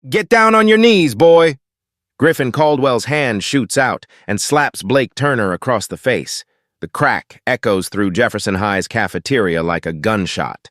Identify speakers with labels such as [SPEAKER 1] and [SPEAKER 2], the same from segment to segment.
[SPEAKER 1] Get down on your knees, boy! Griffin Caldwell's hand shoots out and slaps Blake Turner across the face. The crack echoes through Jefferson High's cafeteria like a gunshot.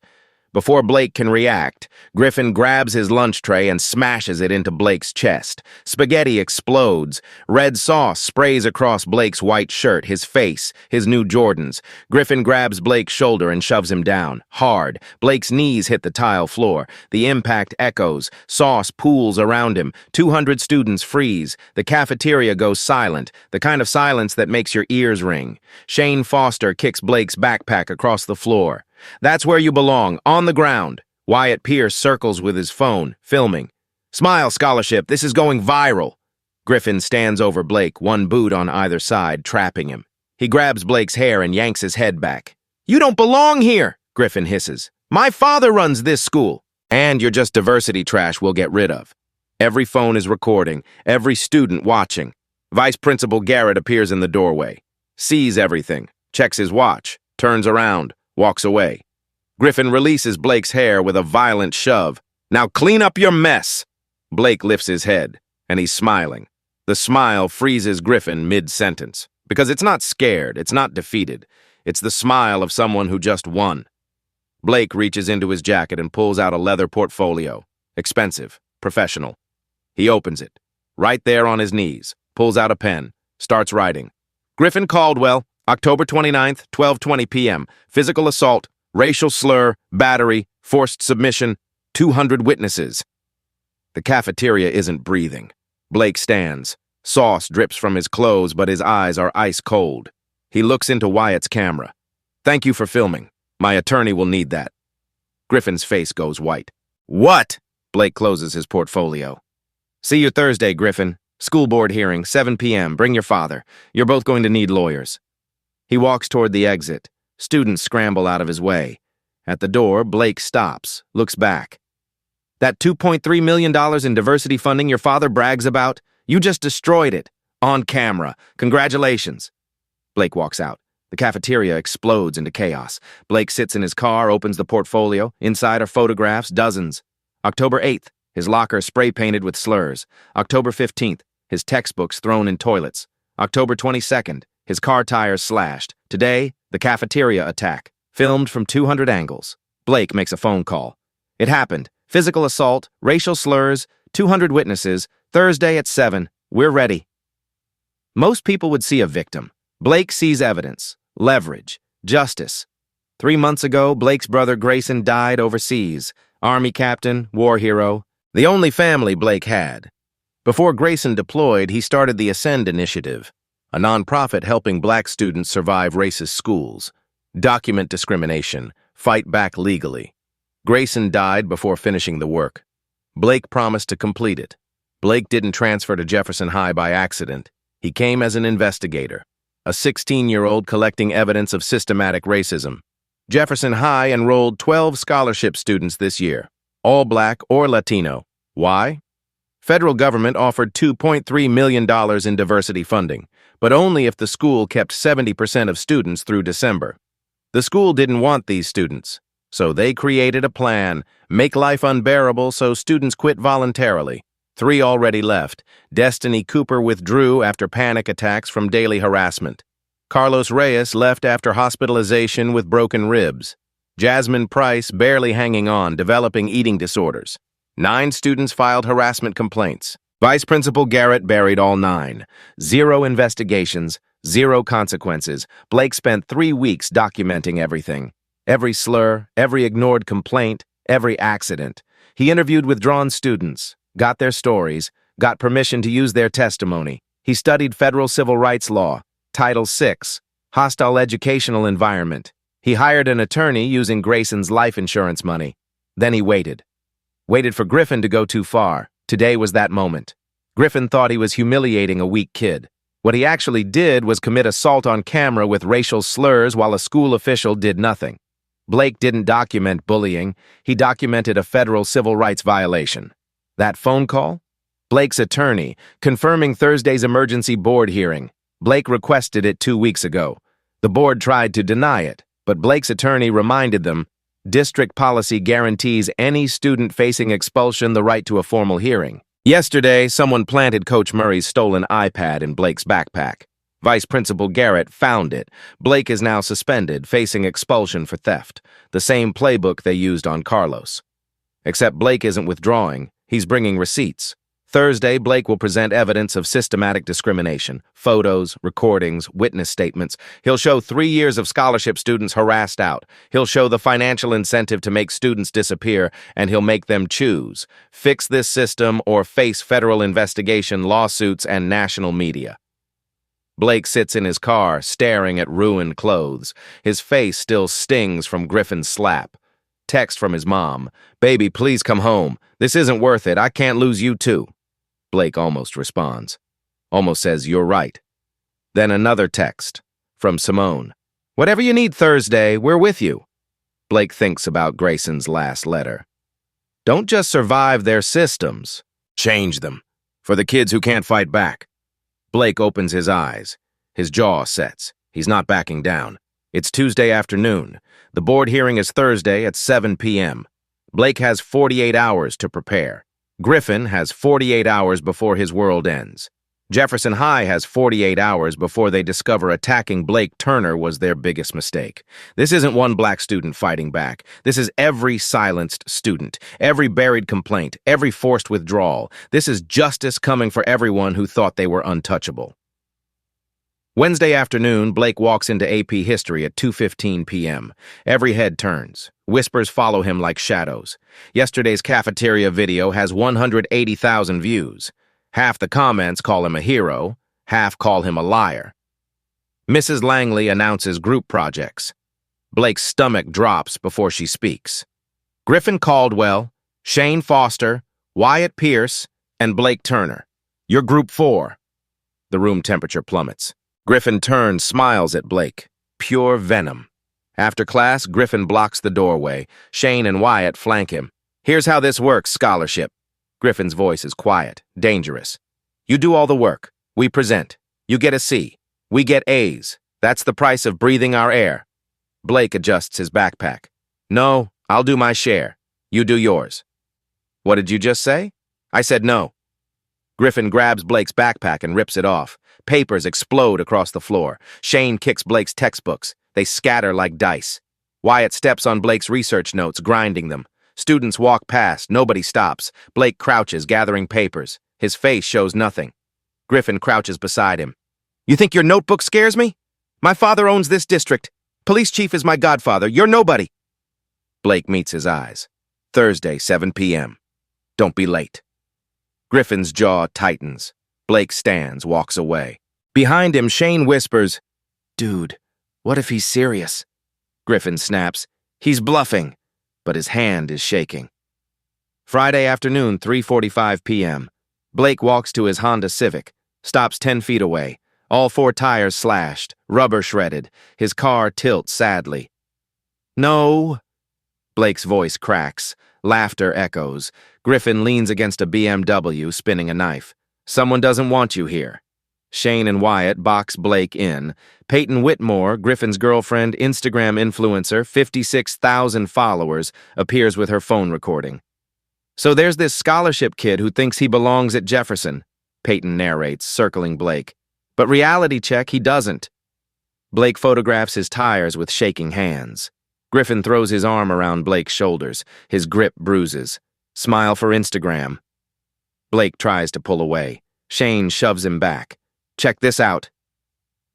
[SPEAKER 1] Before Blake can react, Griffin grabs his lunch tray and smashes it into Blake's chest. Spaghetti explodes. Red sauce sprays across Blake's white shirt, his face, his new Jordans. Griffin grabs Blake's shoulder and shoves him down, hard. Blake's knees hit the tile floor. The impact echoes. Sauce pools around him. 200 students freeze. The cafeteria goes silent, the kind of silence that makes your ears ring. Shane Foster kicks Blake's backpack across the floor. That's where you belong, on the ground. Wyatt Pierce circles with his phone, filming. Smile, scholarship, this is going viral. Griffin stands over Blake, one boot on either side, trapping him. He grabs Blake's hair and yanks his head back. You don't belong here, Griffin hisses. My father runs this school. And you're just diversity trash we'll get rid of. Every phone is recording, every student watching. Vice Principal Garrett appears in the doorway, sees everything, checks his watch, turns around, walks away. Griffin releases Blake's hair with a violent shove. Now clean up your mess. Blake lifts his head, and he's smiling. The smile freezes Griffin mid-sentence, because it's not scared, it's not defeated. It's the smile of someone who just won. Blake reaches into his jacket and pulls out a leather portfolio. Expensive, professional. He opens it. Right there on his knees, pulls out a pen, starts writing. Griffin Caldwell, October 29th, 12:20 p.m. Physical assault, racial slur, battery, forced submission, 200 witnesses. The cafeteria isn't breathing. Blake stands. Sauce drips from his clothes, but his eyes are ice cold. He looks into Wyatt's camera. Thank you for filming. My attorney will need that. Griffin's face goes white. What? Blake closes his portfolio. See you Thursday, Griffin. School board hearing, 7 p.m. Bring your father. You're both going to need lawyers. He walks toward the exit. Students scramble out of his way. At the door, Blake stops, looks back. That $2.3 million in diversity funding your father brags about, you just destroyed it. On camera. Congratulations. Blake walks out. The cafeteria explodes into chaos. Blake sits in his car, opens the portfolio. Inside are photographs, dozens. October 8th, his locker spray-painted with slurs. October 15th, his textbooks thrown in toilets. October 22nd, his car tires slashed. Today, the cafeteria attack, filmed from 200 angles. Blake makes a phone call. It happened. Physical assault, racial slurs, 200 witnesses, Thursday at 7. We're ready. Most people would see a victim. Blake sees evidence, leverage, justice. 3 months ago, Blake's brother Grayson died overseas. Army captain, war hero, the only family Blake had. Before Grayson deployed, he started the Ascend Initiative, a nonprofit helping black students survive racist schools, document discrimination, fight back legally. Grayson died before finishing the work. Blake promised to complete it. Blake didn't transfer to Jefferson High by accident. He came as an investigator, a 16-year-old collecting evidence of systematic racism. Jefferson High enrolled 12 scholarship students this year, all black or Latino. Why? Federal government offered $2.3 million in diversity funding, but only if the school kept 70% of students through December. The school didn't want these students, so they created a plan, make life unbearable so students quit voluntarily. 3 already left. Destiny Cooper withdrew after panic attacks from daily harassment. Carlos Reyes left after hospitalization with broken ribs. Jasmine Price barely hanging on, developing eating disorders. 9 students filed harassment complaints. Vice Principal Garrett buried all 9. 0 investigations, 0 consequences. Blake spent 3 weeks documenting everything. Every slur, every ignored complaint, every accident. He interviewed withdrawn students, got their stories, got permission to use their testimony. He studied federal civil rights law, Title VI, hostile educational environment. He hired an attorney using Grayson's life insurance money. Then he waited. Waited for Griffin to go too far. Today was that moment. Griffin thought he was humiliating a weak kid. What he actually did was commit assault on camera with racial slurs while a school official did nothing. Blake didn't document bullying. He documented a federal civil rights violation. That phone call? Blake's attorney, confirming Thursday's emergency board hearing. Blake requested it 2 weeks ago. The board tried to deny it, but Blake's attorney reminded them, district policy guarantees any student facing expulsion the right to a formal hearing. Yesterday, someone planted Coach Murray's stolen iPad in Blake's backpack. Vice Principal Garrett found it. Blake is now suspended, facing expulsion for theft, the same playbook they used on Carlos. Except Blake isn't withdrawing, he's bringing receipts. Thursday, Blake will present evidence of systematic discrimination, photos, recordings, witness statements. He'll show 3 years of scholarship students harassed out. He'll show the financial incentive to make students disappear, and he'll make them choose. Fix this system or face federal investigation, lawsuits, and national media. Blake sits in his car, staring at ruined clothes. His face still stings from Griffin's slap. Text from his mom. "Baby, please come home. This isn't worth it. I can't lose you too." Blake almost responds. Almost says, "You're right." Then another text from Simone. "Whatever you need Thursday, we're with you." Blake thinks about Grayson's last letter. Don't just survive their systems. Change them. For the kids who can't fight back. Blake opens his eyes. His jaw sets. He's not backing down. It's Tuesday afternoon. The board hearing is Thursday at 7 p.m. Blake has 48 hours to prepare. Griffin has 48 hours before his world ends. Jefferson High has 48 hours before they discover attacking Blake Turner was their biggest mistake. This isn't one black student fighting back. This is every silenced student, every buried complaint, every forced withdrawal. This is justice coming for everyone who thought they were untouchable. Wednesday afternoon, Blake walks into AP History at 2:15 p.m. Every head turns. Whispers follow him like shadows. Yesterday's cafeteria video has 180,000 views. Half the comments call him a hero, half call him a liar. Mrs. Langley announces group projects. Blake's stomach drops before she speaks. Griffin Caldwell, Shane Foster, Wyatt Pierce, and Blake Turner. You're Group 4. The room temperature plummets. Griffin turns, smiles at Blake. Pure venom. After class, Griffin blocks the doorway. Shane and Wyatt flank him. "Here's how this works, scholarship." Griffin's voice is quiet, dangerous. "You do all the work. We present. You get a C. We get A's. That's the price of breathing our air." Blake adjusts his backpack. "No, I'll do my share. You do yours." "What did you just say?" "I said no." Griffin grabs Blake's backpack and rips it off. Papers explode across the floor. Shane kicks Blake's textbooks. They scatter like dice. Wyatt steps on Blake's research notes, grinding them. Students walk past. Nobody stops. Blake crouches, gathering papers. His face shows nothing. Griffin crouches beside him. "You think your notebook scares me? My father owns this district. Police chief is my godfather. You're nobody." Blake meets his eyes. Thursday, 7 p.m. Don't be late. Griffin's jaw tightens. Blake stands, walks away. Behind him, Shane whispers, "Dude, what if he's serious?" Griffin snaps, "He's bluffing," but his hand is shaking. Friday afternoon, 3:45 p.m. Blake walks to his Honda Civic, stops 10 feet away, all 4 tires slashed, rubber shredded. His car tilts sadly. "No." Blake's voice cracks. Laughter echoes. Griffin leans against a BMW, spinning a knife. "Someone doesn't want you here." Shane and Wyatt box Blake in. Peyton Whitmore, Griffin's girlfriend, Instagram influencer, 56,000 followers, appears with her phone recording. "So there's this scholarship kid who thinks he belongs at Jefferson," Peyton narrates, circling Blake. "But reality check, he doesn't." Blake photographs his tires with shaking hands. Griffin throws his arm around Blake's shoulders. His grip bruises. "Smile for Instagram." Blake tries to pull away. Shane shoves him back. "Check this out."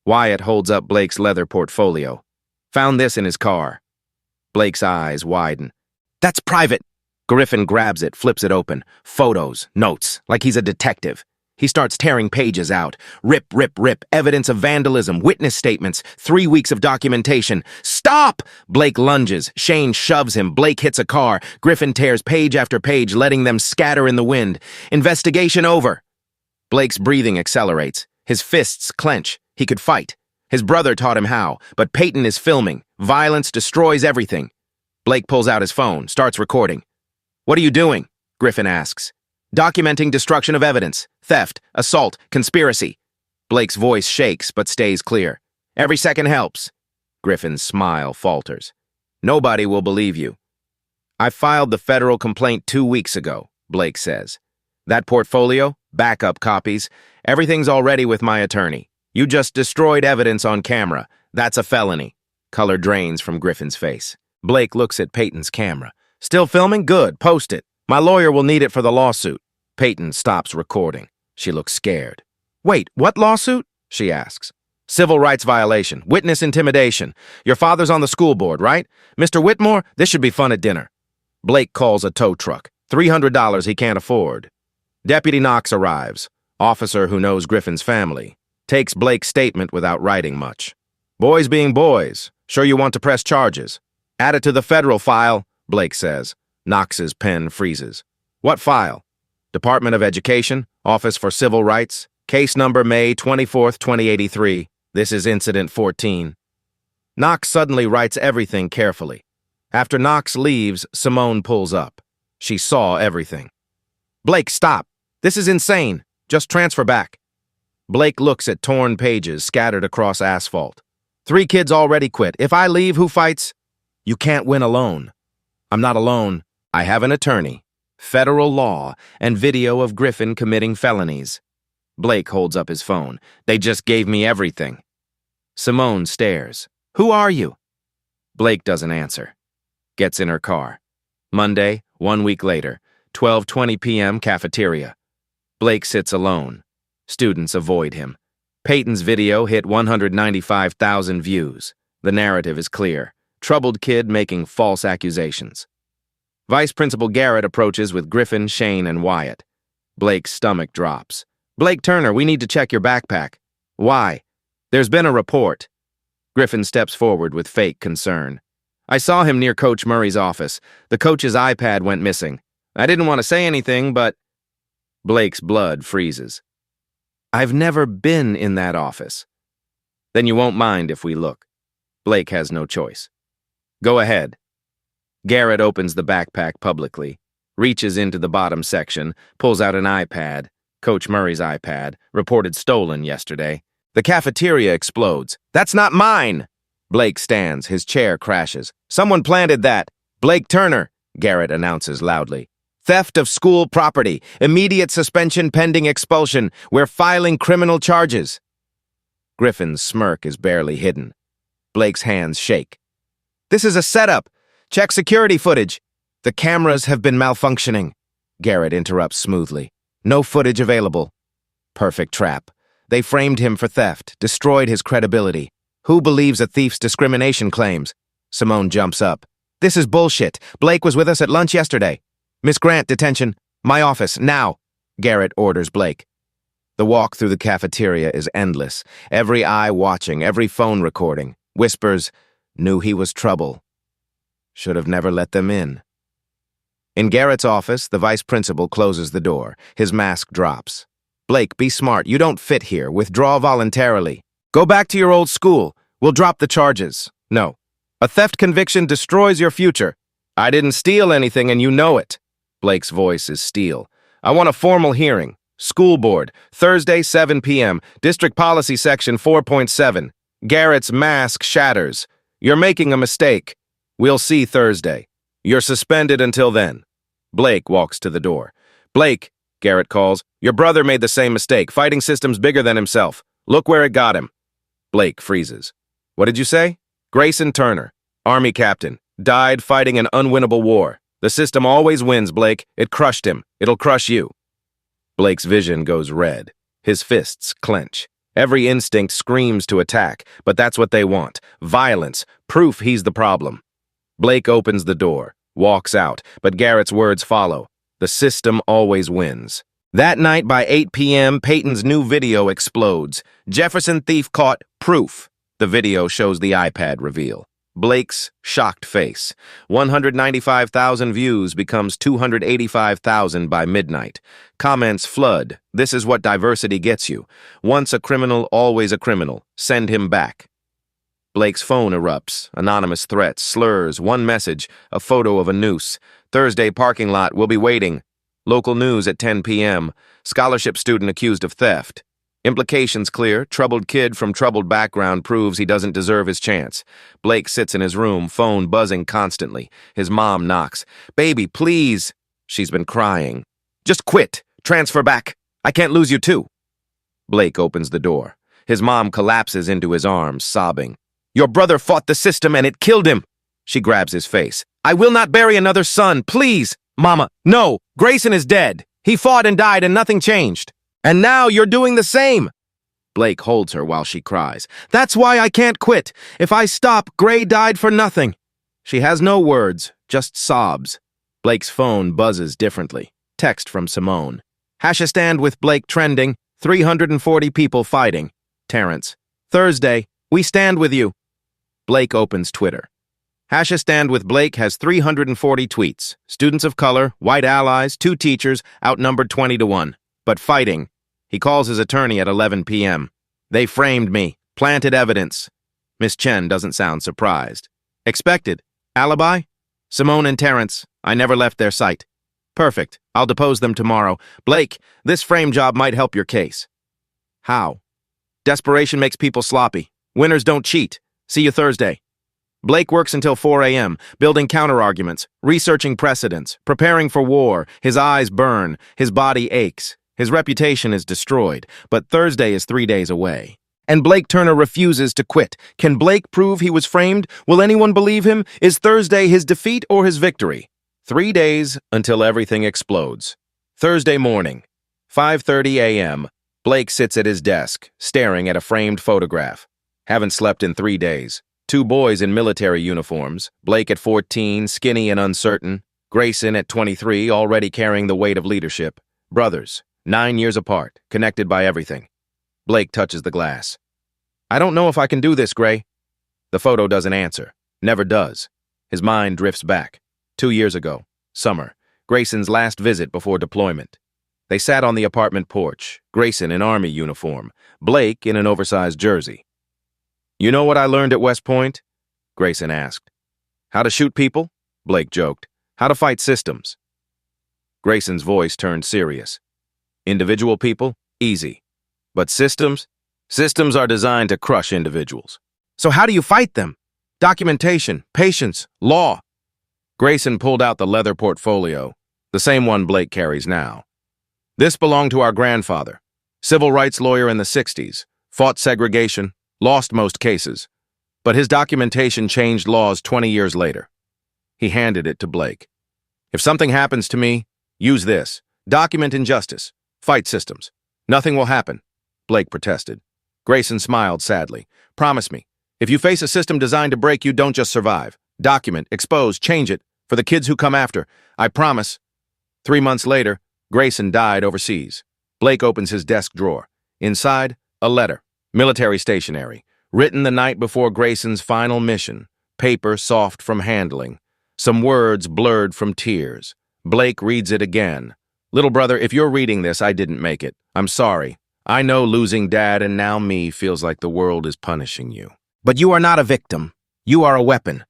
[SPEAKER 1] Wyatt holds up Blake's leather portfolio. "Found this in his car." Blake's eyes widen. "That's private." Griffin grabs it, flips it open. Photos, notes, like he's a detective. He starts tearing pages out. Rip, rip, rip. Evidence of vandalism, witness statements, 3 weeks of documentation. "Stop!" Blake lunges. Shane shoves him. Blake hits a car. Griffin tears page after page, letting them scatter in the wind. "Investigation over." Blake's breathing accelerates. His fists clench. He could fight. His brother taught him how, but Peyton is filming. Violence destroys everything. Blake pulls out his phone, starts recording. "What are you doing?" Griffin asks. "Documenting destruction of evidence, theft, assault, conspiracy." Blake's voice shakes but stays clear. "Every second helps." Griffin's smile falters. "Nobody will believe you." "I filed the federal complaint 2 weeks ago," Blake says. That portfolio, backup copies, everything's already with my attorney. You just destroyed evidence on camera. That's a felony. Color drains from Griffin's face. Blake looks at Peyton's camera. Still filming? Good. Post it. My lawyer will need it for the lawsuit. Peyton stops recording. She looks scared. Wait, what lawsuit? She asks. Civil rights violation. Witness intimidation. Your father's on the school board, right? Mr. Whitmore, this should be fun at dinner. Blake calls a tow truck. $300 he can't afford. Deputy Knox arrives. Officer who knows Griffin's family. Takes Blake's statement without writing much. Boys being boys. Sure you want to press charges. Add it to the federal file, Blake says. Knox's pen freezes. What file? Department of Education, Office for Civil Rights, case number May 24th, 2083. This is Incident 14. Knox suddenly writes everything carefully. After Knox leaves, Simone pulls up. She saw everything. Blake, stop. This is insane. Just transfer back. Blake looks at torn pages scattered across asphalt. 3 kids already quit. If I leave, who fights? You can't win alone. I'm not alone. I have an attorney, federal law, and video of Griffin committing felonies. Blake holds up his phone. They just gave me everything. Simone stares. Who are you? Blake doesn't answer. Gets in her car. Monday, 1 week later, 12:20 p.m. Cafeteria. Blake sits alone. Students avoid him. Peyton's video hit 195,000 views. The narrative is clear. Troubled kid making false accusations. Vice Principal Garrett approaches with Griffin, Shane, and Wyatt. Blake's stomach drops. Blake Turner, we need to check your backpack. Why? There's been a report. Griffin steps forward with fake concern. I saw him near Coach Murray's office. The coach's iPad went missing. I didn't want to say anything, but... Blake's blood freezes. I've never been in that office. Then you won't mind if we look. Blake has no choice. Go ahead. Garrett opens the backpack publicly, reaches into the bottom section, pulls out an iPad, Coach Murray's iPad, reported stolen yesterday. The cafeteria explodes. That's not mine! Blake stands, his chair crashes. Someone planted that. Blake Turner, Garrett announces loudly. Theft of school property. Immediate suspension pending expulsion. We're filing criminal charges. Griffin's smirk is barely hidden. Blake's hands shake. This is a setup. Check security footage. The cameras have been malfunctioning. Garrett interrupts smoothly. No footage available. Perfect trap. They framed him for theft, destroyed his credibility. Who believes a thief's discrimination claims? Simone jumps up. This is bullshit. Blake was with us at lunch yesterday. Miss Grant, detention. My office, now. Garrett orders Blake. The walk through the cafeteria is endless. Every eye watching, every phone recording. Whispers, knew he was trouble. Should have never let them in. In Garrett's office, the vice principal closes the door. His mask drops. Blake, be smart. You don't fit here. Withdraw voluntarily. Go back to your old school. We'll drop the charges. No. A theft conviction destroys your future. I didn't steal anything and you know it. Blake's voice is steel. I want a formal hearing. School board, Thursday, 7 p.m. District Policy Section 4.7. Garrett's mask shatters. You're making a mistake. We'll see Thursday. You're suspended until then. Blake walks to the door. Blake, Garrett calls, your brother made the same mistake. Fighting system's bigger than himself. Look where it got him. Blake freezes. What did you say? Grayson Turner, Army captain, died fighting an unwinnable war. The system always wins, Blake. It crushed him. It'll crush you. Blake's vision goes red. His fists clench. Every instinct screams to attack, but that's what they want. Violence. Proof he's the problem. Blake opens the door, walks out, but Garrett's words follow. The system always wins. That night by 8 p.m., Peyton's new video explodes. Jefferson thief caught. Proof. The video shows the iPad reveal. Blake's shocked face. 195,000 views becomes 285,000 by midnight. Comments flood. This is what diversity gets you. Once a criminal, always a criminal. Send him back. Blake's phone erupts. Anonymous threats, slurs, one message, a photo of a noose. Thursday parking lot, we'll be waiting. Local news at 10 p.m. Scholarship student accused of theft. Implications clear. Troubled kid from troubled background proves he doesn't deserve his chance. Blake sits in his room, phone buzzing constantly. His mom knocks. Baby, please. She's been crying. Just quit. Transfer back. I can't lose you too. Blake opens the door. His mom collapses into his arms, sobbing. Your brother fought the system and it killed him. She grabs his face. I will not bury another son, please. Mama, no. Grayson is dead. He fought and died and nothing changed. And now you're doing the same. Blake holds her while she cries. That's why I can't quit. If I stop, Gray died for nothing. She has no words, just sobs. Blake's phone buzzes differently. Text from Simone. Hash-a-stand with Blake trending. 340 people fighting. Terrence. Thursday. We stand with you. Blake opens Twitter. Hash-a-stand with Blake has 340 tweets. Students of color, white allies, 2 teachers, outnumbered 20-1. But fighting. He calls his attorney at 11 p.m. They framed me. Planted evidence. Miss Chen doesn't sound surprised. Expected. Alibi? Simone and Terrence. I never left their site. Perfect. I'll depose them tomorrow. Blake, this frame job might help your case. How? Desperation makes people sloppy. Winners don't cheat. See you Thursday. Blake works until 4 a.m., building counterarguments, researching precedents, preparing for war. His eyes burn. His body aches. His reputation is destroyed, but Thursday is 3 days away. And Blake Turner refuses to quit. Can Blake prove he was framed? Will anyone believe him? Is Thursday his defeat or his victory? 3 days until everything explodes. Thursday morning, 5:30 a.m., Blake sits at his desk, staring at a framed photograph. Haven't slept in 3 days. 2 boys in military uniforms, Blake at 14, skinny and uncertain. Grayson at 23, already carrying the weight of leadership. Brothers, 9 years apart, connected by everything. Blake touches the glass. I don't know if I can do this, Gray. The photo doesn't answer. Never does. His mind drifts back. 2 years ago, summer, Grayson's last visit before deployment. They sat on the apartment porch, Grayson in Army uniform, Blake in an oversized jersey. You know what I learned at West Point? Grayson asked. How to shoot people? Blake joked. How to fight systems. Grayson's voice turned serious. Individual people? Easy. But systems? Systems are designed to crush individuals. So how do you fight them? Documentation, patience, law. Grayson pulled out the leather portfolio, the same one Blake carries now. This belonged to our grandfather, civil rights lawyer in the 60s, fought segregation, lost most cases. But his documentation changed laws 20 years later. He handed it to Blake. If something happens to me, use this. Document injustice. Fight systems. Nothing will happen. Blake protested. Grayson smiled sadly. Promise me, if you face a system designed to break you, don't just survive. Document, expose, change it. For the kids who come after. I promise. 3 months later, Grayson died overseas. Blake opens his desk drawer. Inside, a letter. Military stationery. Written the night before Grayson's final mission. Paper soft from handling. Some words blurred from tears. Blake reads it again. Little brother, if you're reading this, I didn't make it. I'm sorry. I know losing Dad and now me feels like the world is punishing you. But you are not a victim. You are a weapon.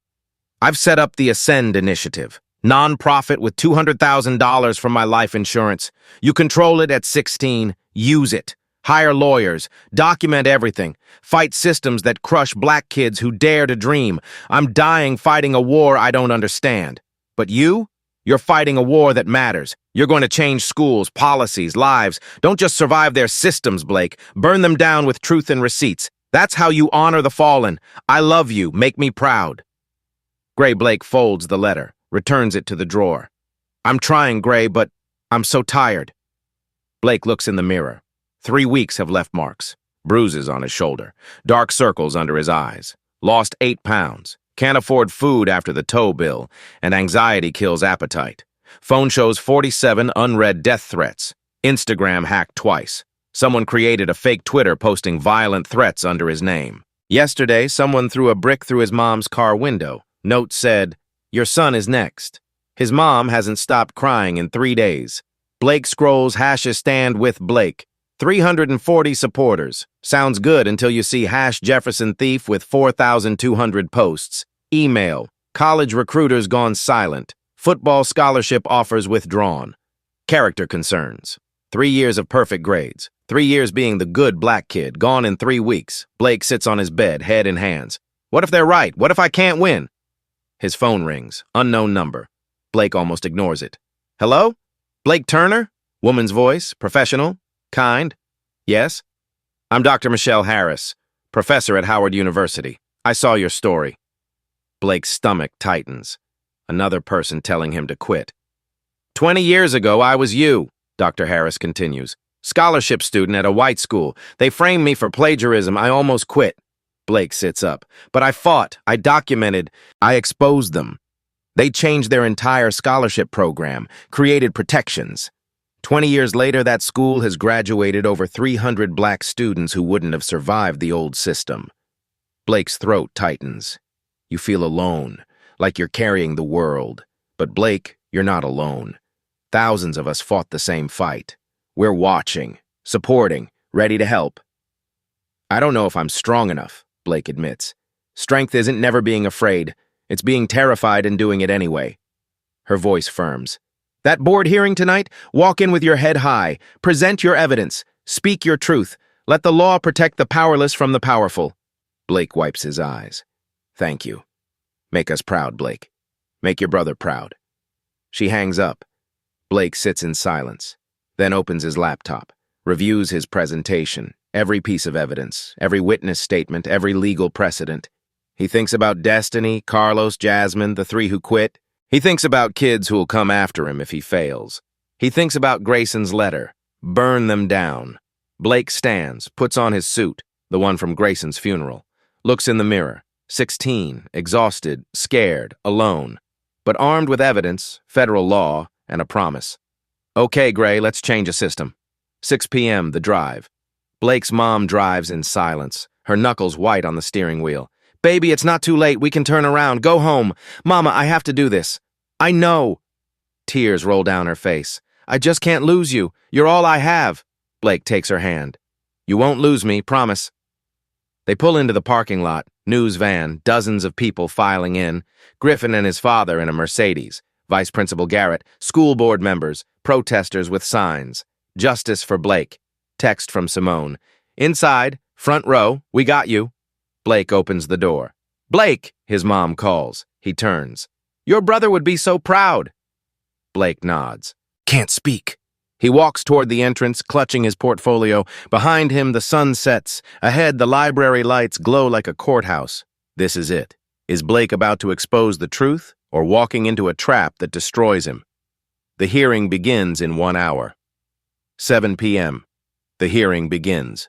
[SPEAKER 1] I've set up the Ascend Initiative, non-profit with $200,000 from my life insurance. You control it at 16. Use it. Hire lawyers. Document everything. Fight systems that crush black kids who dare to dream. I'm dying fighting a war I don't understand. But you're fighting a war that matters. You're going to change schools, policies, lives. Don't just survive their systems, Blake. Burn them down with truth and receipts. That's how you honor the fallen. I love you. Make me proud. Gray Blake folds the letter, returns it to the drawer. I'm trying, Gray, but I'm so tired. Blake looks in the mirror. 3 weeks have left marks. Bruises on his shoulder. Dark circles under his eyes. Lost 8 pounds. Can't afford food after the tow bill. And anxiety kills appetite. Phone shows 47 unread death threats. Instagram hacked twice. Someone created a fake Twitter posting violent threats under his name. Yesterday, someone threw a brick through his mom's car window. Note said, your son is next. His mom hasn't stopped crying in 3 days. Blake scrolls #stand with Blake. 340 supporters. Sounds good until you see #Jefferson Thief with 4,200 posts. Email. College recruiters gone silent. Football scholarship offers withdrawn. Character concerns. 3 years of perfect grades. 3 years being the good black kid, gone in 3 weeks. Blake sits on his bed, head in hands. What if they're right? What if I can't win? His phone rings. Unknown number. Blake almost ignores it. Hello? Blake Turner? Woman's voice, professional, kind. Yes? I'm Dr. Michelle Harris, professor at Howard University. I saw your story. Blake's stomach tightens. Another person telling him to quit. 20 years ago, I was you, Dr. Harris continues. Scholarship student at a white school. They framed me for plagiarism. I almost quit. Blake sits up. But I fought. I documented. I exposed them. They changed their entire scholarship program, created protections. 20 years later, that school has graduated over 300 black students who wouldn't have survived the old system. Blake's throat tightens. You feel alone, like you're carrying the world. But Blake, you're not alone. Thousands of us fought the same fight. We're watching, supporting, ready to help. I don't know if I'm strong enough, Blake admits. Strength isn't never being afraid. It's being terrified and doing it anyway. Her voice firms. That board hearing tonight? Walk in with your head high. Present your evidence. Speak your truth. Let the law protect the powerless from the powerful. Blake wipes his eyes. Thank you. Make us proud, Blake. Make your brother proud. She hangs up. Blake sits in silence, then opens his laptop, reviews his presentation, every piece of evidence, every witness statement, every legal precedent. He thinks about Destiny, Carlos, Jasmine, the three who quit. He thinks about kids who'll come after him if he fails. He thinks about Grayson's letter. Burn them down. Blake stands, puts on his suit, the one from Grayson's funeral, looks in the mirror, 16, exhausted, scared, alone, but armed with evidence, federal law, and a promise. Okay, Gray, let's change a system. 6 p.m., the drive. Blake's mom drives in silence, her knuckles white on the steering wheel. Baby, it's not too late. We can turn around. Go home. Mama, I have to do this. I know. Tears roll down her face. I just can't lose you. You're all I have. Blake takes her hand. You won't lose me, promise. They pull into the parking lot, news van, dozens of people filing in, Griffin and his father in a Mercedes, Vice Principal Garrett, school board members, protesters with signs. Justice for Blake. Text from Simone. Inside, front row, we got you. Blake opens the door. Blake, his mom calls. He turns. Your brother would be so proud. Blake nods. Can't speak. He walks toward the entrance, clutching his portfolio. Behind him, the sun sets. Ahead, the library lights glow like a courthouse. This is it. Is Blake about to expose the truth, or walking into a trap that destroys him? The hearing begins in 1 hour. 7 p.m. The hearing begins.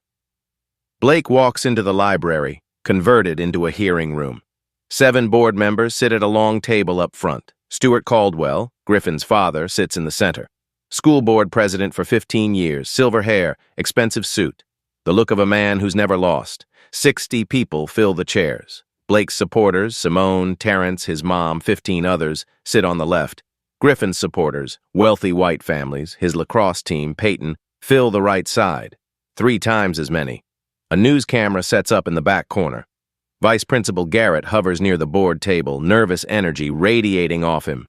[SPEAKER 1] Blake walks into the library, converted into a hearing room. 7 board members sit at a long table up front. Stuart Caldwell, Griffin's father, sits in the center. School board president for 15 years, silver hair, expensive suit. The look of a man who's never lost. 60 people fill the chairs. Blake's supporters, Simone, Terrence, his mom, 15 others, sit on the left. Griffin's supporters, wealthy white families, his lacrosse team, Peyton, fill the right side. 3 times as many. A news camera sets up in the back corner. Vice Principal Garrett hovers near the board table, nervous energy radiating off him.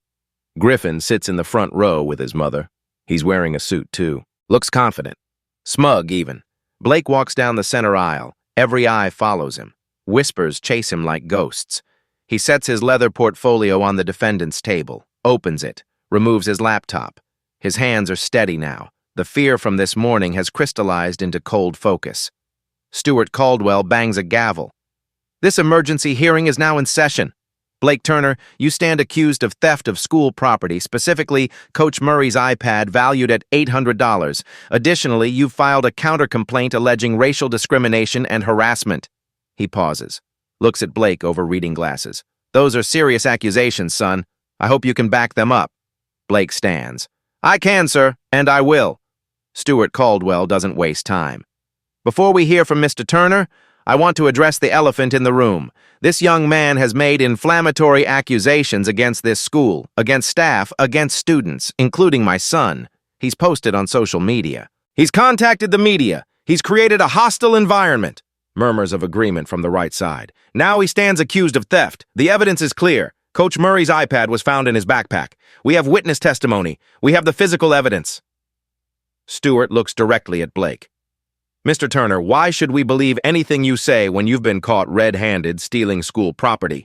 [SPEAKER 1] Griffin sits in the front row with his mother. He's wearing a suit, too. Looks confident. Smug, even. Blake walks down the center aisle. Every eye follows him. Whispers chase him like ghosts. He sets his leather portfolio on the defendant's table, opens it, removes his laptop. His hands are steady now. The fear from this morning has crystallized into cold focus. Stuart Caldwell bangs a gavel. This emergency hearing is now in session. Blake Turner, you stand accused of theft of school property, specifically Coach Murray's iPad valued at $800. Additionally, you've filed a counter-complaint alleging racial discrimination and harassment. He pauses, looks at Blake over reading glasses. Those are serious accusations, son. I hope you can back them up. Blake stands. I can, sir, and I will. Stuart Caldwell doesn't waste time. Before we hear from Mr. Turner, I want to address the elephant in the room. This young man has made inflammatory accusations against this school, against staff, against students, including my son. He's posted on social media. He's contacted the media. He's created a hostile environment. Murmurs of agreement from the right side. Now he stands accused of theft. The evidence is clear. Coach Murray's iPad was found in his backpack. We have witness testimony. We have the physical evidence. Stuart looks directly at Blake. Mr. Turner, why should we believe anything you say when you've been caught red-handed stealing school property?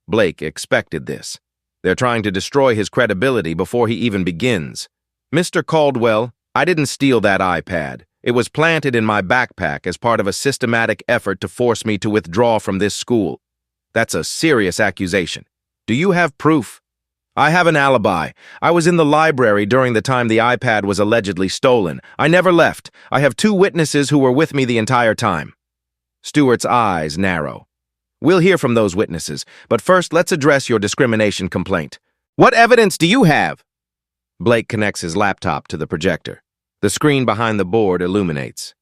[SPEAKER 1] Blake expected this. They're trying to destroy his credibility before he even begins. Mr. Caldwell, I didn't steal that iPad. It was planted in my backpack as part of a systematic effort to force me to withdraw from this school. That's a serious accusation. Do you have proof? I have an alibi. I was in the library during the time the iPad was allegedly stolen. I never left. I have 2 witnesses who were with me the entire time. Stewart's eyes narrow. We'll hear from those witnesses, but first let's address your discrimination complaint. What evidence do you have? Blake connects his laptop to the projector. The screen behind the board illuminates.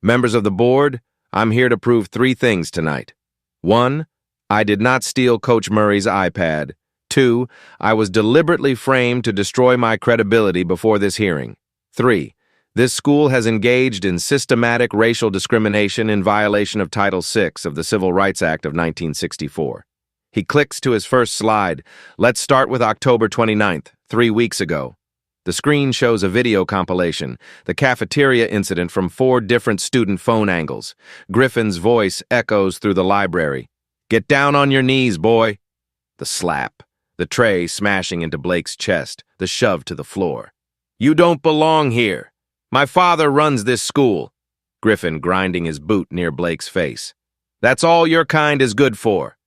[SPEAKER 1] Members of the board, I'm here to prove 3 things tonight. 1, I did not steal Coach Murray's iPad. 2, I was deliberately framed to destroy my credibility before this hearing. 3, this school has engaged in systematic racial discrimination in violation of Title VI of the Civil Rights Act of 1964. He clicks to his first slide. Let's start with October 29th, 3 weeks ago. The screen shows a video compilation, the cafeteria incident from 4 different student phone angles. Griffin's voice echoes through the library. Get down on your knees, boy. The slap. The tray smashing into Blake's chest, the shove to the floor. You don't belong here. My father runs this school. Griffin grinding his boot near Blake's face. That's all your kind is good for.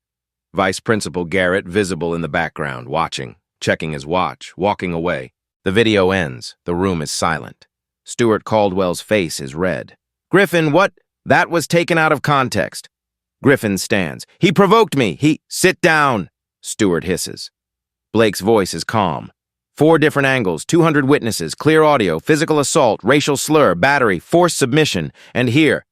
[SPEAKER 1] Vice Principal Garrett visible in the background, watching, checking his watch, walking away. The video ends. The room is silent. Stuart Caldwell's face is red. Griffin, what? That was taken out of context. Griffin stands. He provoked me. Sit down. Stuart hisses. Blake's voice is calm. 4 different angles, 200 witnesses, clear audio, physical assault, racial slur, battery, forced submission, and here.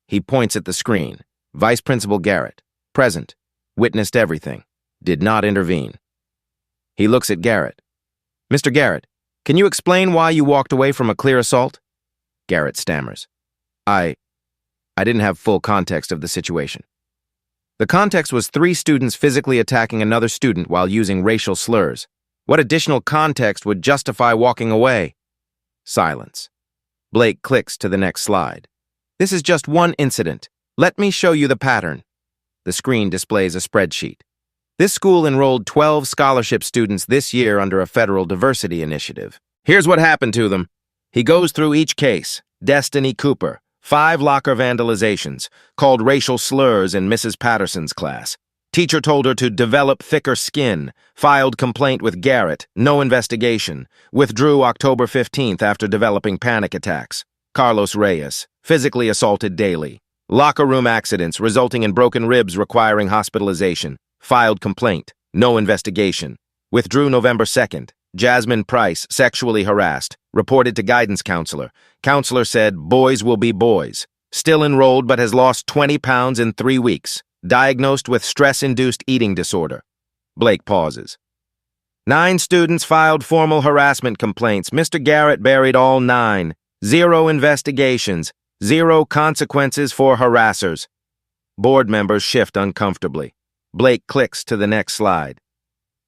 [SPEAKER 1] He points at the screen. Vice Principal Garrett. Present. Witnessed everything. Did not intervene. He looks at Garrett. Mr. Garrett, can you explain why you walked away from a clear assault? Garrett stammers. I didn't have full context of the situation. The context was 3 students physically attacking another student while using racial slurs. What additional context would justify walking away? Silence. Blake clicks to the next slide. This is just one incident. Let me show you the pattern. The screen displays a spreadsheet. This school enrolled 12 scholarship students this year under a federal diversity initiative. Here's what happened to them. He goes through each case. Destiny Cooper, 5 locker vandalizations, called racial slurs in Mrs. Patterson's class. Teacher told her to develop thicker skin, filed complaint with Garrett, no investigation, withdrew October 15th after developing panic attacks. Carlos Reyes, physically assaulted daily. Locker room accidents resulting in broken ribs requiring hospitalization. Filed complaint, no investigation. Withdrew November 2nd. Jasmine Price, sexually harassed. Reported to guidance counselor. Counselor said, boys will be boys. Still enrolled but has lost 20 pounds in 3 weeks. Diagnosed with stress-induced eating disorder. Blake pauses. 9 students filed formal harassment complaints. Mr. Garrett buried all 9. 0 investigations. 0 consequences for harassers. Board members shift uncomfortably. Blake clicks to the next slide.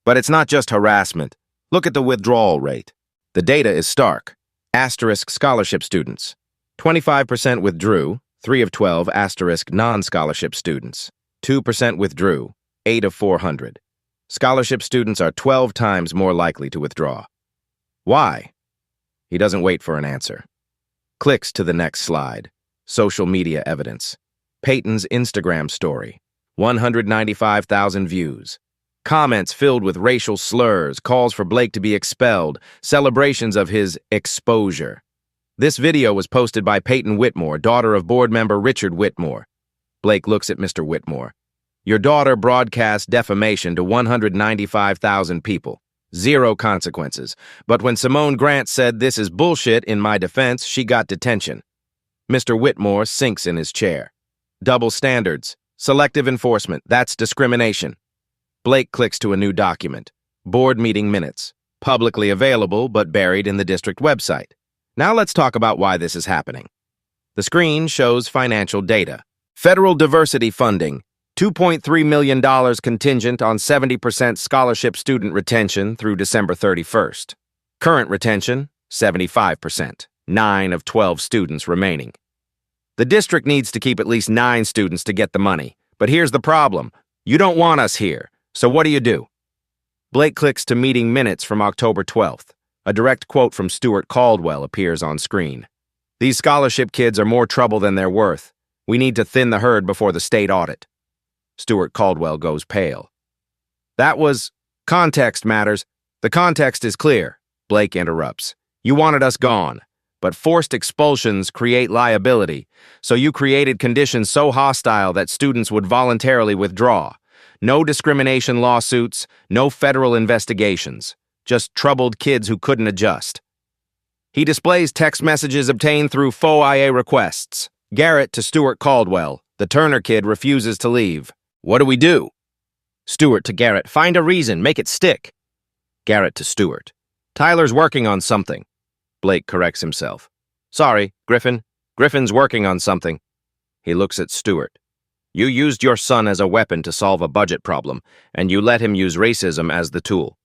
[SPEAKER 1] But it's not just harassment. Look at the withdrawal rate. The data is stark. Asterisk scholarship students. 25% withdrew, 3 of 12 asterisk non-scholarship students. 2% withdrew, 8 of 400. Scholarship students are 12 times more likely to withdraw. Why? He doesn't wait for an answer. Clicks to the next slide. Social media evidence. Peyton's Instagram story. 195,000 views. Comments filled with racial slurs, calls for Blake to be expelled, celebrations of his exposure. This video was posted by Peyton Whitmore, daughter of board member Richard Whitmore. Blake looks at Mr. Whitmore. Your daughter broadcast defamation to 195,000 people. 0 consequences. But when Simone Grant said this is bullshit in my defense, she got detention. Mr. Whitmore sinks in his chair. Double standards. Selective enforcement. That's discrimination. Blake clicks to a new document. Board meeting minutes. Publicly available, but buried in the district website. Now let's talk about why this is happening. The screen shows financial data. Federal diversity funding. $2.3 million contingent on 70% scholarship student retention through December 31st. Current retention, 75%. 9 of 12 students remaining. The district needs to keep at least 9 students to get the money. But here's the problem. You don't want us here. So what do? Blake clicks to meeting minutes from October 12th. A direct quote from Stuart Caldwell appears on screen. These scholarship kids are more trouble than they're worth. We need to thin the herd before the state audit. Stuart Caldwell goes pale. That was... Context matters. The context is clear, Blake interrupts. You wanted us gone, but forced expulsions create liability, so you created conditions so hostile that students would voluntarily withdraw. No discrimination lawsuits, no federal investigations, just troubled kids who couldn't adjust. He displays text messages obtained through faux IA requests. Garrett to Stuart Caldwell. The Turner kid refuses to leave. What do we do? Stuart to Garrett. Find a reason. Make it stick. Garrett to Stuart. Tyler's working on something. Blake corrects himself. Sorry, Griffin. Griffin's working on something. He looks at Stuart. You used your son as a weapon to solve a budget problem, and you let him use racism as the tool.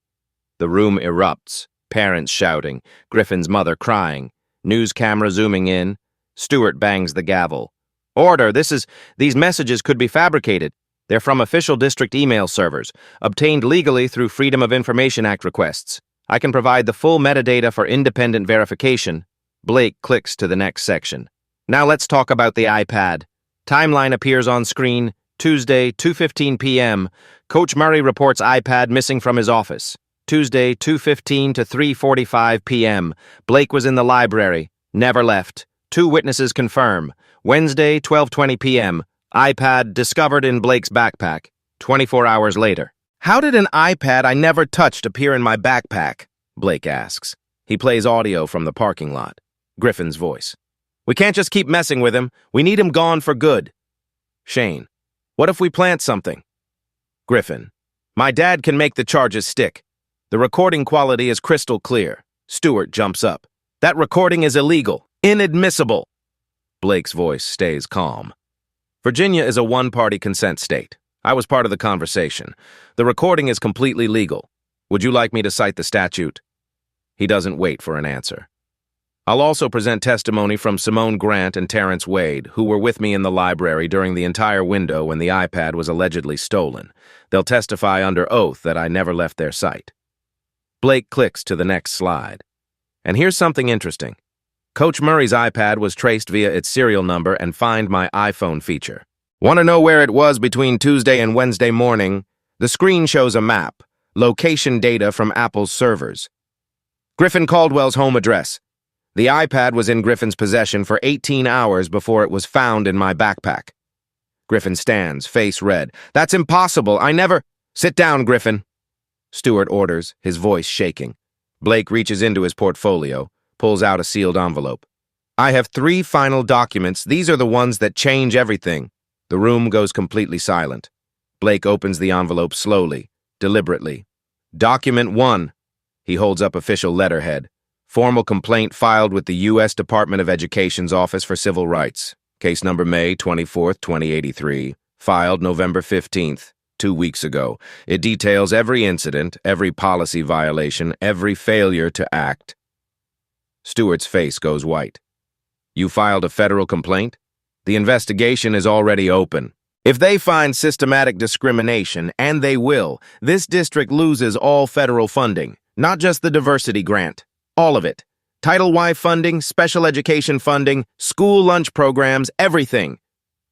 [SPEAKER 1] The room erupts. Parents shouting. Griffin's mother crying. News camera zooming in. Stuart bangs the gavel. Order! These messages could be fabricated. They're from official district email servers, obtained legally through Freedom of Information Act requests. I can provide the full metadata for independent verification. Blake clicks to the next section. Now let's talk about the iPad. Timeline appears on screen. Tuesday, 2:15 p.m. Coach Murray reports iPad missing from his office. Tuesday, 2:15 to 3:45 p.m. Blake was in the library. Never left. 2 witnesses confirm. Wednesday, 12:20 p.m. iPad discovered in Blake's backpack. 24 hours later. How did an iPad I never touched appear in my backpack? Blake asks. He plays audio from the parking lot. Griffin's voice. We can't just keep messing with him. We need him gone for good. Shane. What if we plant something? Griffin. My dad can make the charges stick. The recording quality is crystal clear. Stuart jumps up. That recording is illegal. Inadmissible. Blake's voice stays calm. Virginia is a one-party consent state. I was part of the conversation. The recording is completely legal. Would you like me to cite the statute? He doesn't wait for an answer. I'll also present testimony from Simone Grant and Terrence Wade, who were with me in the library during the entire window when the iPad was allegedly stolen. They'll testify under oath that I never left their sight. Blake clicks to the next slide. And here's something interesting. Coach Murray's iPad was traced via its serial number and Find My iPhone feature. Want to know where it was between Tuesday and Wednesday morning? The screen shows a map, location data from Apple's servers. Griffin Caldwell's home address. The iPad was in Griffin's possession for 18 hours before it was found in my backpack. Griffin stands, face red. That's impossible. I never... Sit down, Griffin. Stuart orders, his voice shaking. Blake reaches into his portfolio, pulls out a sealed envelope. I have 3 final documents. These are the ones that change everything. The room goes completely silent. Blake opens the envelope slowly, deliberately. Document 1. He holds up official letterhead. Formal complaint filed with the U.S. Department of Education's Office for Civil Rights. Case number May 24th, 2083. Filed November 15th, 2 weeks ago. It details every incident, every policy violation, every failure to act. Stuart's face goes white. You filed a federal complaint? The investigation is already open. If they find systematic discrimination, and they will, this district loses all federal funding, not just the diversity grant. All of it. Title Y funding, special education funding, school lunch programs, everything.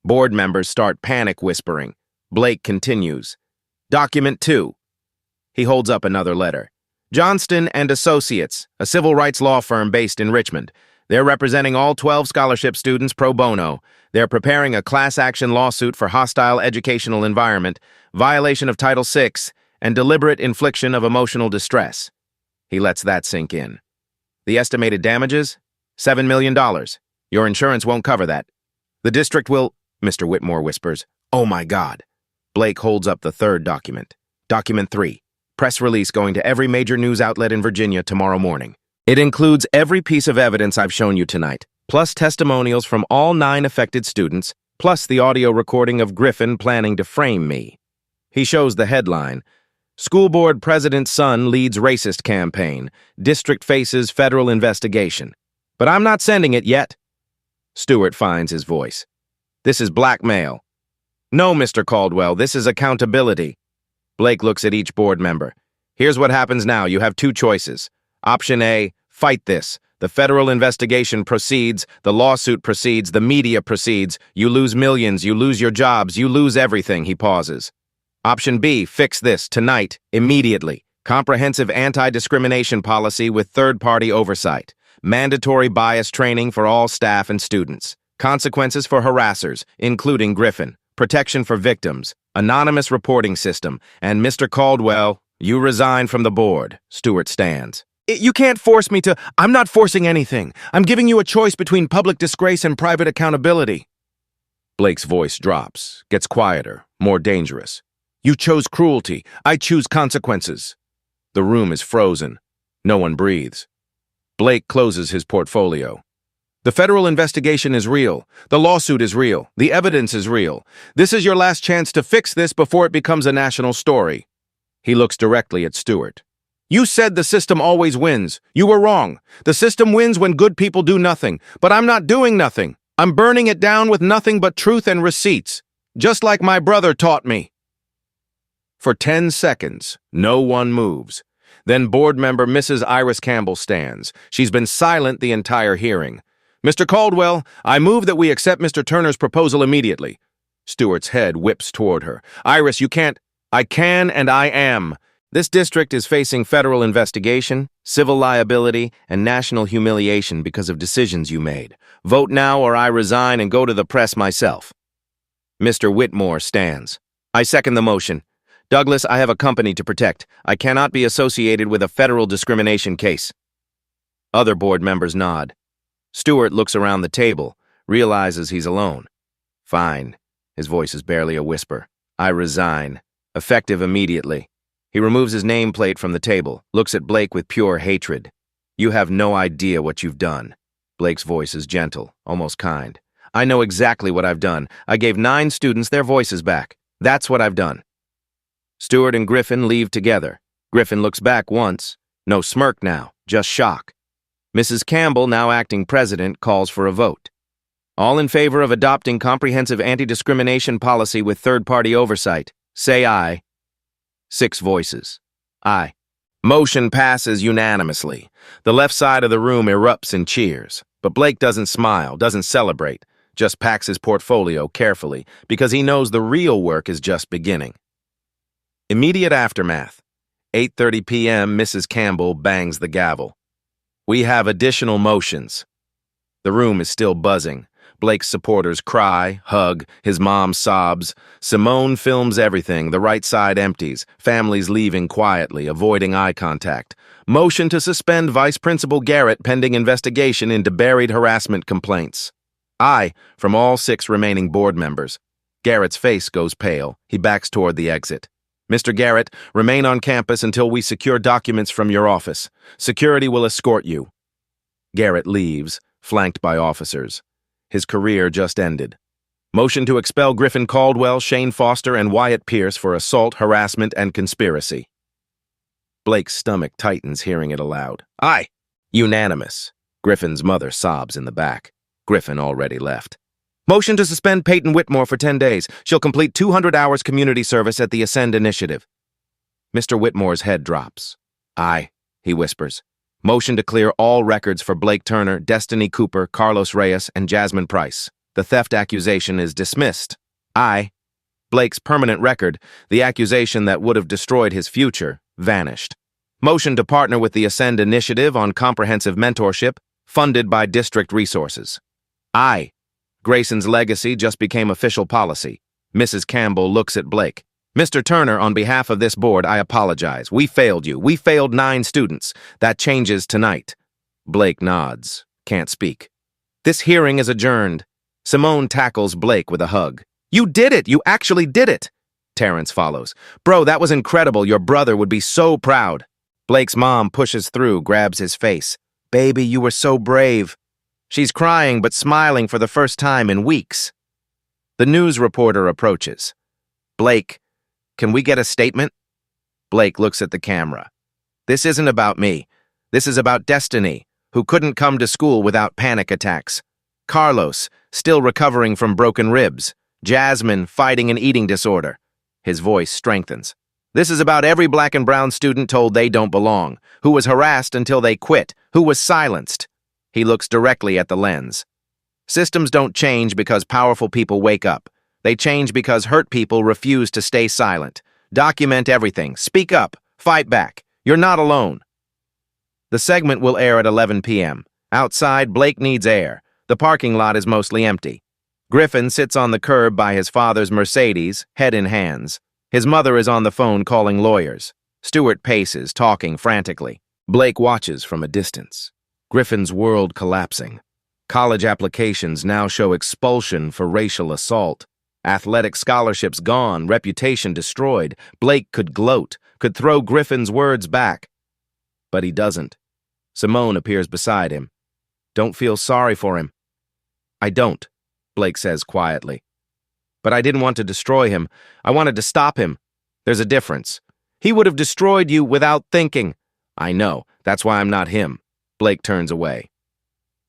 [SPEAKER 1] Board members start panic whispering. Blake continues. Document 2. He holds up another letter. Johnston and Associates, a civil rights law firm based in Richmond. They're representing all 12 scholarship students pro bono. They're preparing a class action lawsuit for hostile educational environment, violation of Title VI, and deliberate infliction of emotional distress. He lets that sink in. The estimated damages? $7 million. Your insurance won't cover that. The district will... Mr. Whitmore whispers, Oh my God. Blake holds up the 3rd document. Document 3. Press release going to every major news outlet in Virginia tomorrow morning. It includes every piece of evidence I've shown you tonight, plus testimonials from all 9 affected students, plus the audio recording of Griffin planning to frame me. He shows the headline, School Board President's Son Leads Racist Campaign. District Faces Federal Investigation. But I'm not sending it yet. Stuart finds his voice. This is blackmail. No, Mr. Caldwell, this is accountability. Blake looks at each board member. Here's what happens now. You have 2 choices. Option A, fight this. The federal investigation proceeds, the lawsuit proceeds, the media proceeds. You lose millions, you lose your jobs, you lose everything, he pauses. Option B, fix this, tonight, immediately. Comprehensive anti-discrimination policy with third-party oversight. Mandatory bias training for all staff and students. Consequences for harassers, including Griffin. Protection for victims. Anonymous reporting system. And Mr. Caldwell, you resign from the board. Stewart stands. You can't force me to. I'm not forcing anything. I'm giving you a choice between public disgrace and private accountability. Blake's voice drops, gets quieter, more dangerous. You chose cruelty. I choose consequences. The room is frozen. No one breathes. Blake closes his portfolio. The federal investigation is real. The lawsuit is real. The evidence is real. This is your last chance to fix this before it becomes a national story. He looks directly at Stewart. You said the system always wins. You were wrong. The system wins when good people do nothing. But I'm not doing nothing. I'm burning it down with nothing but truth and receipts. Just like my brother taught me. For 10 seconds, no one moves. Then board member Mrs. Iris Campbell stands. She's been silent the entire hearing. Mr. Caldwell, I move that we accept Mr. Turner's proposal immediately. Stewart's head whips toward her. Iris, you can't. I can and I am. This district is facing federal investigation, civil liability, and national humiliation because of decisions you made. Vote now or I resign and go to the press myself. Mr. Whitmore stands. I second the motion. Douglas, I have a company to protect. I cannot be associated with a federal discrimination case. Other board members nod. Stewart looks around the table, realizes he's alone. Fine. His voice is barely a whisper. I resign. Effective immediately. He removes his nameplate from the table, looks at Blake with pure hatred. You have no idea what you've done. Blake's voice is gentle, almost kind. I know exactly what I've done. I gave 9 students their voices back. That's what I've done. Stewart and Griffin leave together. Griffin looks back once. No smirk now, just shock. Mrs. Campbell, now acting president, calls for a vote. All in favor of adopting comprehensive anti-discrimination policy with third-party oversight, say aye. 6 voices. Aye. Motion passes unanimously. The left side of the room erupts in cheers. But Blake doesn't smile, doesn't celebrate, just packs his portfolio carefully because he knows the real work is just beginning. Immediate aftermath. 8:30 p.m., Mrs. Campbell bangs the gavel. We have additional motions. The room is still buzzing. Blake's supporters cry, hug, his mom sobs. Simone films everything, the right side empties, families leaving quietly, avoiding eye contact. Motion to suspend Vice Principal Garrett pending investigation into buried harassment complaints. Aye, from all 6 remaining board members. Garrett's face goes pale. He backs toward the exit. Mr. Garrett, remain on campus until we secure documents from your office. Security will escort you. Garrett leaves, flanked by officers. His career just ended. Motion to expel Griffin Caldwell, Shane Foster, and Wyatt Pierce for assault, harassment, and conspiracy. Blake's stomach tightens hearing it aloud. Aye! Unanimous. Griffin's mother sobs in the back. Griffin already left. Motion to suspend Peyton Whitmore for 10 days. She'll complete 200 hours community service at the Ascend Initiative. Mr. Whitmore's head drops. Aye, he whispers. Motion to clear all records for Blake Turner, Destiny Cooper, Carlos Reyes, and Jasmine Price. The theft accusation is dismissed. Aye. Blake's permanent record, the accusation that would have destroyed his future, vanished. Motion to partner with the Ascend Initiative on comprehensive mentorship, funded by district resources. Aye. Grayson's legacy just became official policy. Mrs. Campbell looks at Blake. Mr. Turner, on behalf of this board, I apologize. We failed you. We failed 9 students. That changes tonight. Blake nods. Can't speak. This hearing is adjourned. Simone tackles Blake with a hug. You did it! You actually did it! Terrence follows. Bro, that was incredible. Your brother would be so proud. Blake's mom pushes through, grabs his face. Baby, you were so brave. She's crying but smiling for the first time in weeks. The news reporter approaches. Blake, can we get a statement? Blake looks at the camera. This isn't about me. This is about Destiny, who couldn't come to school without panic attacks. Carlos, still recovering from broken ribs. Jasmine, fighting an eating disorder. His voice strengthens. This is about every black and brown student told they don't belong, who was harassed until they quit, who was silenced. He looks directly at the lens. Systems don't change because powerful people wake up. They change because hurt people refuse to stay silent. Document everything. Speak up. Fight back. You're not alone. The segment will air at 11 p.m. Outside, Blake needs air. The parking lot is mostly empty. Griffin sits on the curb by his father's Mercedes, head in hands. His mother is on the phone calling lawyers. Stewart paces, talking frantically. Blake watches from a distance. Griffin's world collapsing. College applications now show expulsion for racial assault. Athletic scholarships gone, reputation destroyed. Blake could gloat, could throw Griffin's words back. But he doesn't. Simone appears beside him. Don't feel sorry for him. I don't, Blake says quietly. But I didn't want to destroy him. I wanted to stop him. There's a difference. He would have destroyed you without thinking. I know. That's why I'm not him. Blake turns away.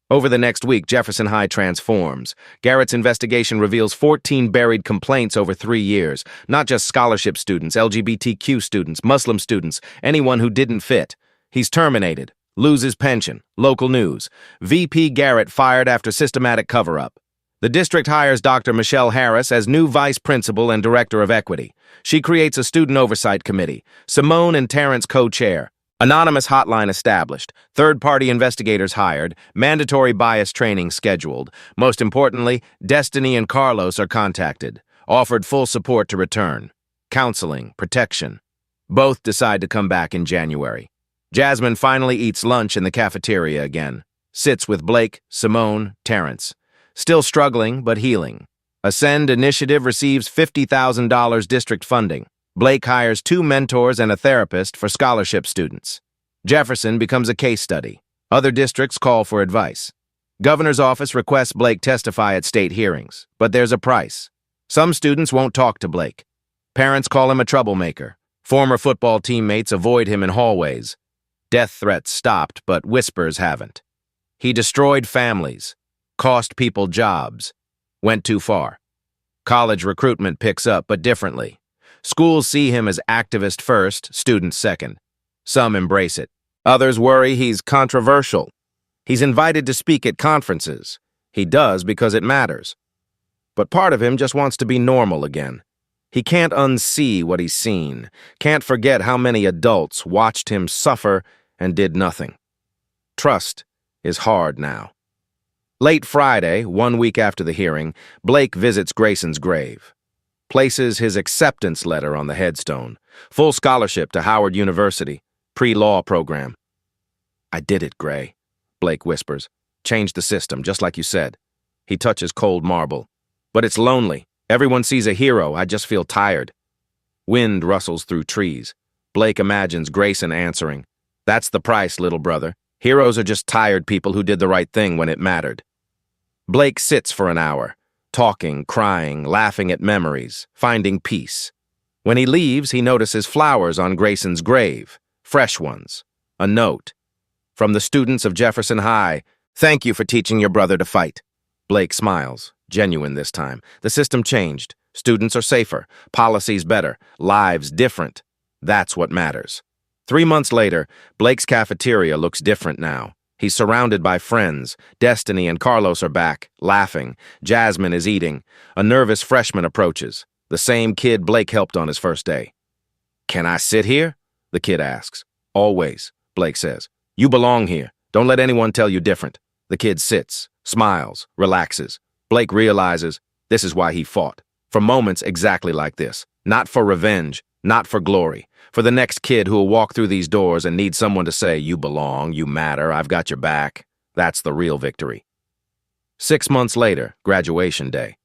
[SPEAKER 1] Over the next week, Jefferson High transforms. Garrett's investigation reveals 14 buried complaints over 3 years. Not just scholarship students, LGBTQ students, Muslim students, anyone who didn't fit. He's terminated. Loses pension. Local news. VP Garrett fired after systematic cover-up. The district hires Dr. Michelle Harris as new vice principal and director of equity. She creates a student oversight committee. Simone and Terrence co-chair. Anonymous hotline established. Third-party investigators hired. Mandatory bias training scheduled. Most importantly, Destiny and Carlos are contacted. Offered full support to return. Counseling, protection. Both decide to come back in January. Jasmine finally eats lunch in the cafeteria again. Sits with Blake, Simone, Terrence. Still struggling, but healing. Ascend Initiative receives $50,000 district funding. Blake hires 2 mentors and a therapist for scholarship students. Jefferson becomes a case study. Other districts call for advice. Governor's office requests Blake testify at state hearings, but there's a price. Some students won't talk to Blake. Parents call him a troublemaker. Former football teammates avoid him in hallways. Death threats stopped, but whispers haven't. He destroyed families. Cost people jobs. Went too far. College recruitment picks up, but differently. Schools see him as activist first, students second. Some embrace it. Others worry he's controversial. He's invited to speak at conferences. He does because it matters. But part of him just wants to be normal again. He can't unsee what he's seen, can't forget how many adults watched him suffer and did nothing. Trust is hard now. Late Friday, 1 week after the hearing, Blake visits Grayson's grave. Places his acceptance letter on the headstone. Full scholarship to Howard University. Pre-law program. I did it, Gray, Blake whispers. Changed the system, just like you said. He touches cold marble. But it's lonely. Everyone sees a hero. I just feel tired. Wind rustles through trees. Blake imagines Grayson answering. That's the price, little brother. Heroes are just tired people who did the right thing when it mattered. Blake sits for an hour, talking, crying, laughing at memories, finding peace. When he leaves, he notices flowers on Grayson's grave, fresh ones. A note. From the students of Jefferson High, thank you for teaching your brother to fight. Blake smiles, genuine this time. The system changed. Students are safer, policies better, lives different. That's what matters. 3 months later, Blake's cafeteria looks different now. He's surrounded by friends. Destiny and Carlos are back, laughing. Jasmine is eating. A nervous freshman approaches. The same kid Blake helped on his first day. Can I sit here? The kid asks. Always, Blake says. You belong here. Don't let anyone tell you different. The kid sits, smiles, relaxes. Blake realizes this is why he fought. For moments exactly like this. Not for revenge, not for glory. For the next kid who will walk through these doors and need someone to say, you belong, you matter, I've got your back. That's the real victory. 6 months later, graduation day.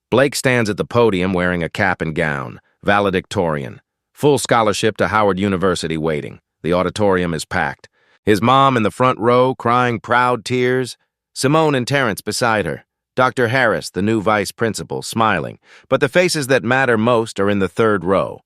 [SPEAKER 1] Blake stands at the podium wearing a cap and gown, valedictorian. Full scholarship to Howard University waiting. The auditorium is packed. His mom in the front row crying proud tears. Simone and Terrence beside her. Dr. Harris, the new vice principal, smiling. But the faces that matter most are in the third row.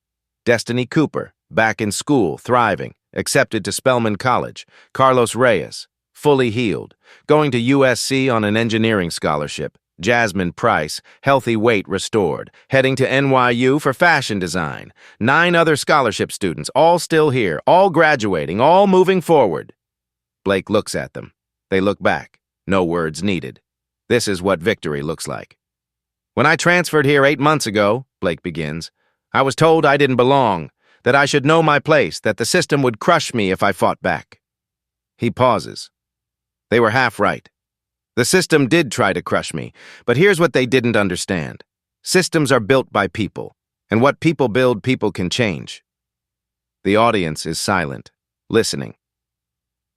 [SPEAKER 1] Destiny Cooper, back in school, thriving, accepted to Spelman College. Carlos Reyes, fully healed, going to USC on an engineering scholarship. Jasmine Price, healthy weight restored, heading to NYU for fashion design. 9 other scholarship students, all still here, all graduating, all moving forward. Blake looks at them. They look back. No words needed. This is what victory looks like. When I transferred here 8 months ago, Blake begins, I was told I didn't belong, that I should know my place, that the system would crush me if I fought back. He pauses. They were half right. The system did try to crush me, but here's what they didn't understand. Systems are built by people, and what people build, people can change. The audience is silent, listening.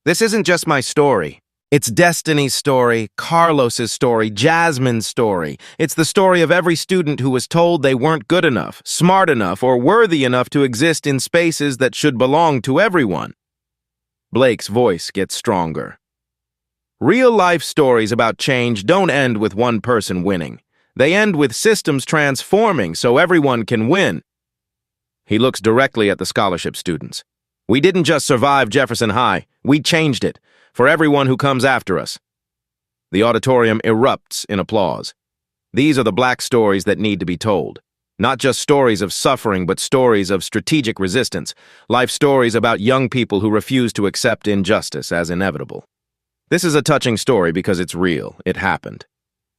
[SPEAKER 1] This isn't just my story. It's Destiny's story, Carlos's story, Jasmine's story. It's the story of every student who was told they weren't good enough, smart enough, or worthy enough to exist in spaces that should belong to everyone. Blake's voice gets stronger. Real-life stories about change don't end with one person winning. They end with systems transforming so everyone can win. He looks directly at the scholarship students. We didn't just survive Jefferson High, we changed it, for everyone who comes after us. The auditorium erupts in applause. These are the Black stories that need to be told. Not just stories of suffering, but stories of strategic resistance. Life stories about young people who refuse to accept injustice as inevitable. This is a touching story because it's real. It happened.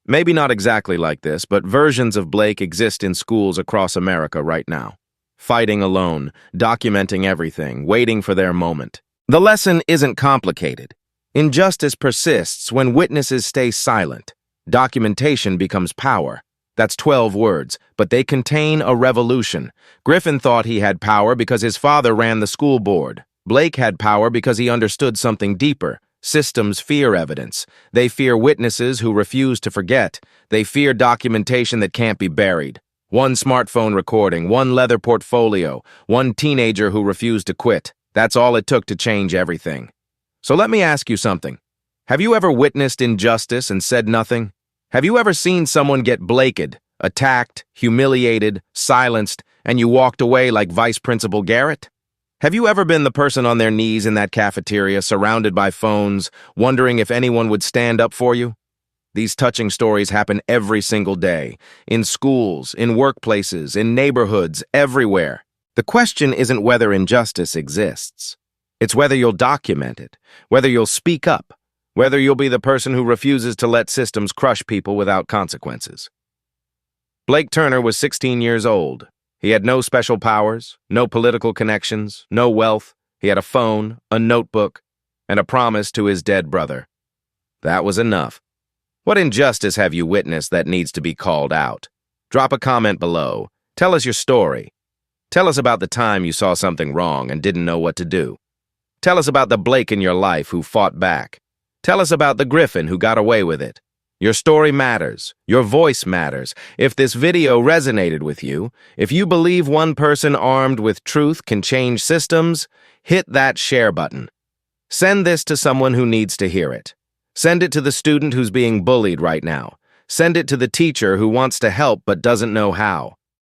[SPEAKER 1] Maybe not exactly like this, but versions of Blake exist in schools across America right now. Fighting alone, documenting everything, waiting for their moment. The lesson isn't complicated. Injustice persists when witnesses stay silent. Documentation becomes power. That's 12 words, but they contain a revolution. Griffin thought he had power because his father ran the school board. Blake had power because he understood something deeper. Systems fear evidence. They fear witnesses who refuse to forget. They fear documentation that can't be buried. One smartphone recording, one leather portfolio, one teenager who refused to quit. That's all it took to change everything. So let me ask you something. Have you ever witnessed injustice and said nothing? Have you ever seen someone get Blaked, attacked, humiliated, silenced, and you walked away like Vice Principal Garrett? Have you ever been the person on their knees in that cafeteria, surrounded by phones, wondering if anyone would stand up for you? These touching stories happen every single day, in schools, in workplaces, in neighborhoods, everywhere. The question isn't whether injustice exists. It's whether you'll document it, whether you'll speak up, whether you'll be the person who refuses to let systems crush people without consequences. Blake Turner was 16 years old. He had no special powers, no political connections, no wealth. He had a phone, a notebook, and a promise to his dead brother. That was enough. What injustice have you witnessed that needs to be called out? Drop a comment below. Tell us your story. Tell us about the time you saw something wrong and didn't know what to do. Tell us about the Blake in your life who fought back. Tell us about the Griffin who got away with it. Your story matters. Your voice matters. If this video resonated with you, if you believe one person armed with truth can change systems, hit that share button. Send this to someone who needs to hear it. Send it to the student who's being bullied right now. Send it to the teacher who wants to help but doesn't know how.